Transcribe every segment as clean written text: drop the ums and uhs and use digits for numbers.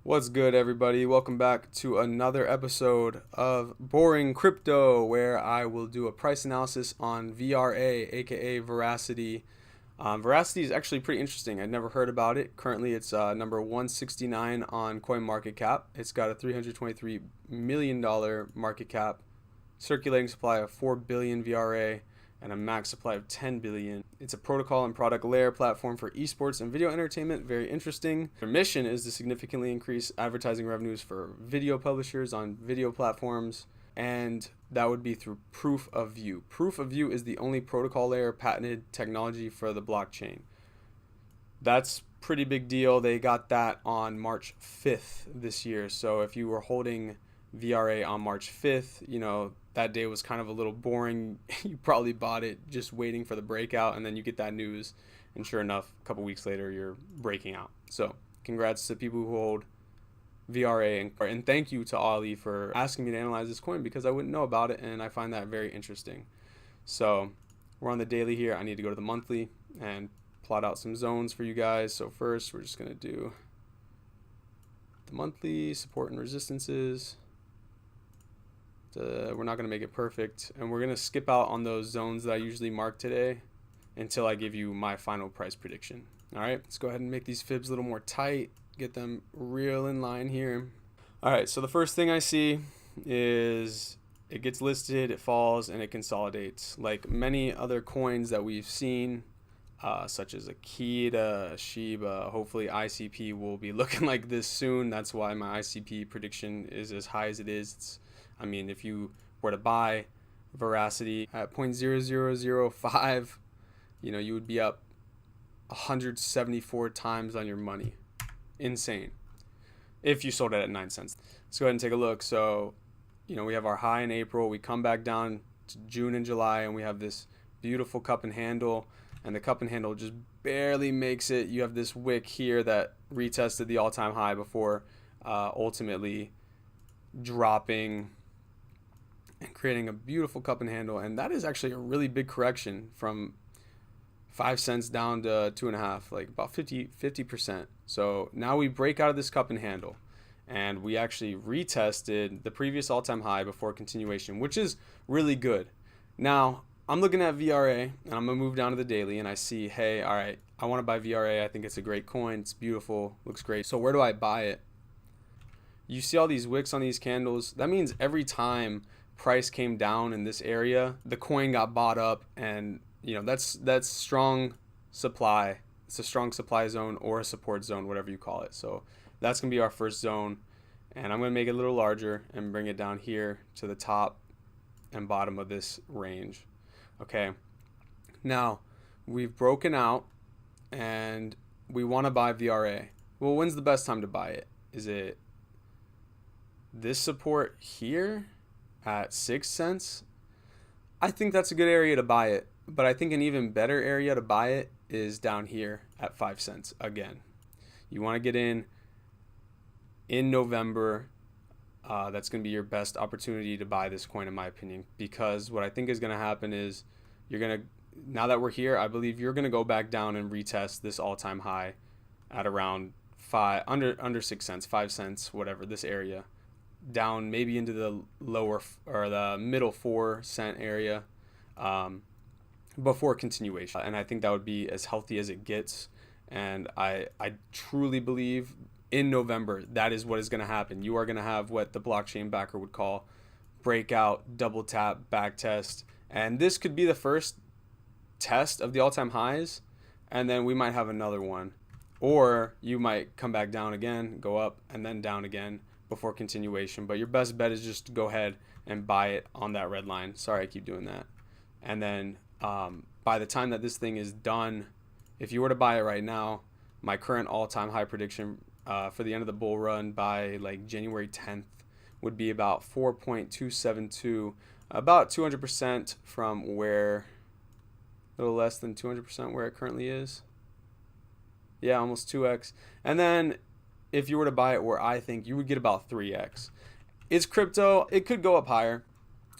What's good, everybody? Welcome back to another episode of Boring Crypto, where I will do a price analysis on VRA, aka Veracity. Veracity is actually pretty interesting. I'd never heard about it. Currently, it's number 169 on CoinMarketCap. It's got a $323 million market cap, circulating supply of 4 billion VRA, and a max supply of 10 billion. It's a protocol and product layer platform for esports and video entertainment. Very interesting. Their mission is to significantly increase advertising revenues for video publishers on video platforms, and that would be through proof of view. Proof of view is the only protocol layer patented technology for the blockchain. That's pretty big deal. They got that on March 5th this year. So if you were holding VRA on March 5th, that day was kind of a little boring. You probably bought it just waiting for the breakout, and then you get that news, and sure enough, a couple weeks later, you're breaking out. So congrats to people who hold VRA, and thank you to Ollie for asking me to analyze this coin because I wouldn't know about it, and I find that very interesting. So we're on the daily here. I need to go to the monthly and plot out some zones for you guys. So first, we're just going to do the monthly support and resistances. We're not going to make it perfect, and we're going to skip out on those zones that I usually mark today until I give you my final price prediction. All right, let's go ahead and make these fibs a little more tight, get them real in line here. All right, so the first thing I see is it gets listed, it falls, and it consolidates. Like many other coins that we've seen, such as Akita, Shiba, hopefully ICP will be looking like this soon. That's why my ICP prediction is as high as it is. If you were to buy Veracity at 0.0005, you would be up 174 times on your money. Insane. If you sold it at 9 cents. Let's go ahead and take a look. So, we have our high in April. We come back down to June and July, and we have this beautiful cup and handle. And the cup and handle just barely makes it. You have this wick here that retested the all-time high before ultimately dropping and creating a beautiful cup and handle. And that is actually a really big correction from 5 cents down to 2.5, like about 50%. So now we break out of this cup and handle, and we actually retested the previous all-time high before continuation, which is really good. Now I'm looking at VRA, and I'm gonna move down to the daily, and I see, hey, all right, I want to buy VRA. I think it's a great coin. It's beautiful, looks great. So where do I buy it? You see all these wicks on these candles. That means every time price came down in this area, the coin got bought up, and that's strong supply. It's a strong supply zone or a support zone, whatever you call it. So that's gonna be our first zone, and I'm gonna make it a little larger and bring it down here to the top and bottom of this range. Okay, now we've broken out and we want to buy VRA. Well, when's the best time to buy it? Is it this support here at 6 cents? I think that's a good area to buy it, but I think an even better area to buy it is down here at 5 cents again. You want to get in November. That's going to be your best opportunity to buy this coin, in my opinion, because what I think is going to happen is now that we're here, I believe you're going to go back down and retest this all-time high at around under 6 cents, 5 cents, whatever, this area, down maybe into the lower or the middle 4 cent area before continuation. And I think that would be as healthy as it gets. And I truly believe in November, that is what is going to happen. You are going to have what the blockchain backer would call breakout, double tap, back test. And this could be the first test of the all-time highs, and then we might have another one. Or you might come back down again, go up, and then down again before continuation. But your best bet is just to go ahead and buy it on that red line. Sorry, I keep doing that. And then by the time that this thing is done, if you were to buy it right now, my current all-time high prediction for the end of the bull run by like January 10th would be about 4.272, about 200% from where, a little less than 200% where it currently is. Yeah, almost 2x. And then if you were to buy it where I think, you would get about 3x. It's crypto. It could go up higher.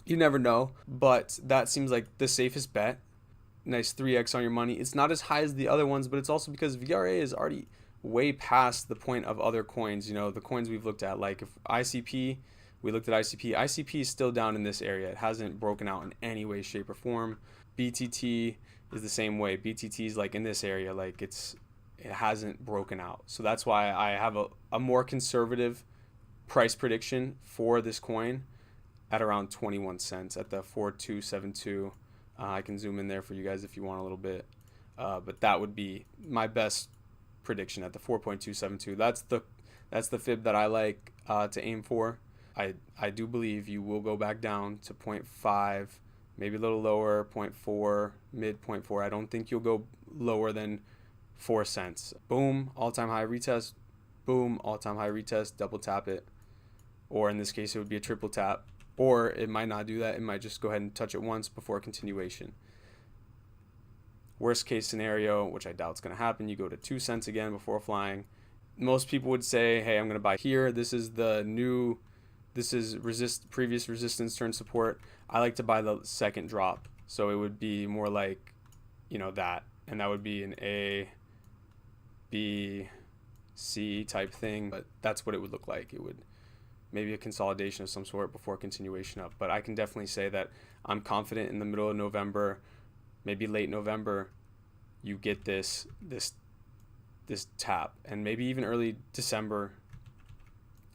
You never know. But that seems like the safest bet. Nice 3x on your money. It's not as high as the other ones, but it's also because VRA is already way past the point of other coins. You know, the coins we've looked at, like if ICP, we looked at ICP. ICP is still down in this area. It hasn't broken out in any way, shape, or form. BTT is the same way. BTT is like in this area, like it hasn't broken out. So that's why I have a more conservative price prediction for this coin at around 21 cents at the 4272. I can zoom in there for you guys if you want a little bit. But that would be my best prediction at the 4.272. That's the fib that I like to aim for. I do believe you will go back down to 0.5, maybe a little lower, 0.4, mid 0.4. I don't think you'll go lower than 4 cents. Boom, all-time high retest. Boom, all-time high retest. Double tap it. Or in this case, it would be a triple tap. Or it might not do that. It might just go ahead and touch it once before continuation. Worst case scenario, which I doubt is going to happen, you go to 2 cents again before flying. Most people would say, hey, I'm going to buy here. This is previous resistance turn support. I like to buy the second drop. So it would be more like, you know, that. And that would be an A, B, C type thing. But that's what it would look like. It would maybe a consolidation of some sort before continuation up. But I can definitely say that I'm confident in the middle of November, maybe late November, you get this tap, and maybe even early December,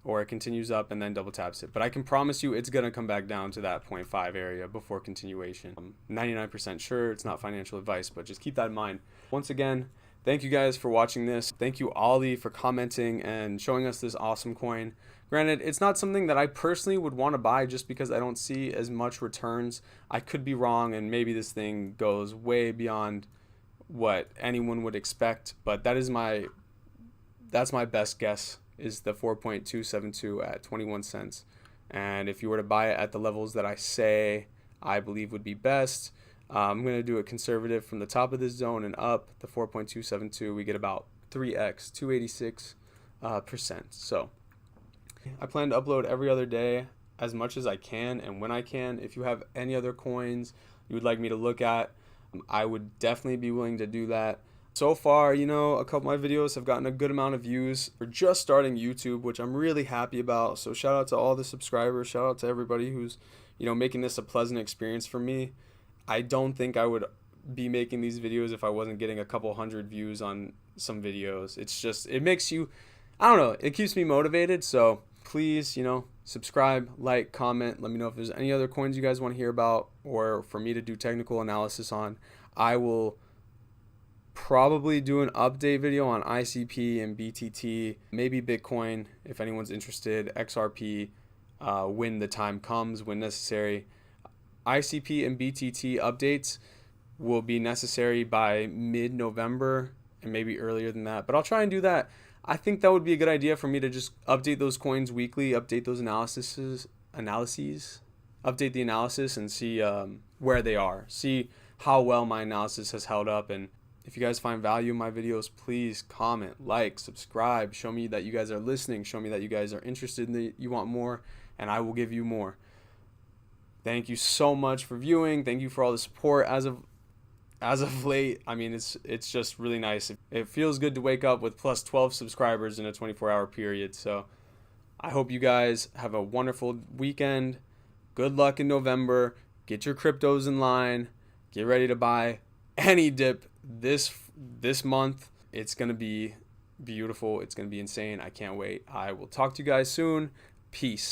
or it continues up and then double taps it. But I can promise you it's going to come back down to that 0.5 area before continuation. I'm 99% sure. It's not financial advice, but just keep that in mind. Once again, thank you guys for watching this. Thank you, Ollie, for commenting and showing us this awesome coin. Granted, it's not something that I personally would want to buy just because I don't see as much returns. I could be wrong, and maybe this thing goes way beyond what anyone would expect, but that's my best guess, is the 4.272 at 21 cents. And if you were to buy it at the levels that I say I believe would be best, I'm going to do it conservative from the top of this zone and up. The 4.272, we get about 3x, 286%. So I plan to upload every other day as much as I can and when I can. If you have any other coins you would like me to look at, I would definitely be willing to do that. So far, you know, a couple of my videos have gotten a good amount of views. We're just starting YouTube, which I'm really happy about. So shout out to all the subscribers. Shout out to everybody who's, you know, making this a pleasant experience for me. I don't think I would be making these videos if I wasn't getting a couple hundred views on some videos. It's just, it makes you, I don't know, it keeps me motivated. So please, you know, subscribe, like, comment. Let me know if there's any other coins you guys want to hear about or for me to do technical analysis on. I will probably do an update video on ICP and BTT, maybe Bitcoin if anyone's interested, XRP, when the time comes, when necessary. ICP and BTT updates will be necessary by mid-November and maybe earlier than that, but I'll try and do that. I think that would be a good idea for me to just update those coins weekly, update those analyses, update the analysis and see where they are, see how well my analysis has held up. And if you guys find value in my videos, please comment, like, subscribe, show me that you guys are listening, show me that you guys are interested in you want more, and I will give you more. Thank you so much for viewing. Thank you for all the support as of late. I mean, it's just really nice. It feels good to wake up with plus 12 subscribers in a 24-hour period. So I hope you guys have a wonderful weekend. Good luck in November. Get your cryptos in line. Get ready to buy any dip this month. It's going to be beautiful. It's going to be insane. I can't wait. I will talk to you guys soon. Peace.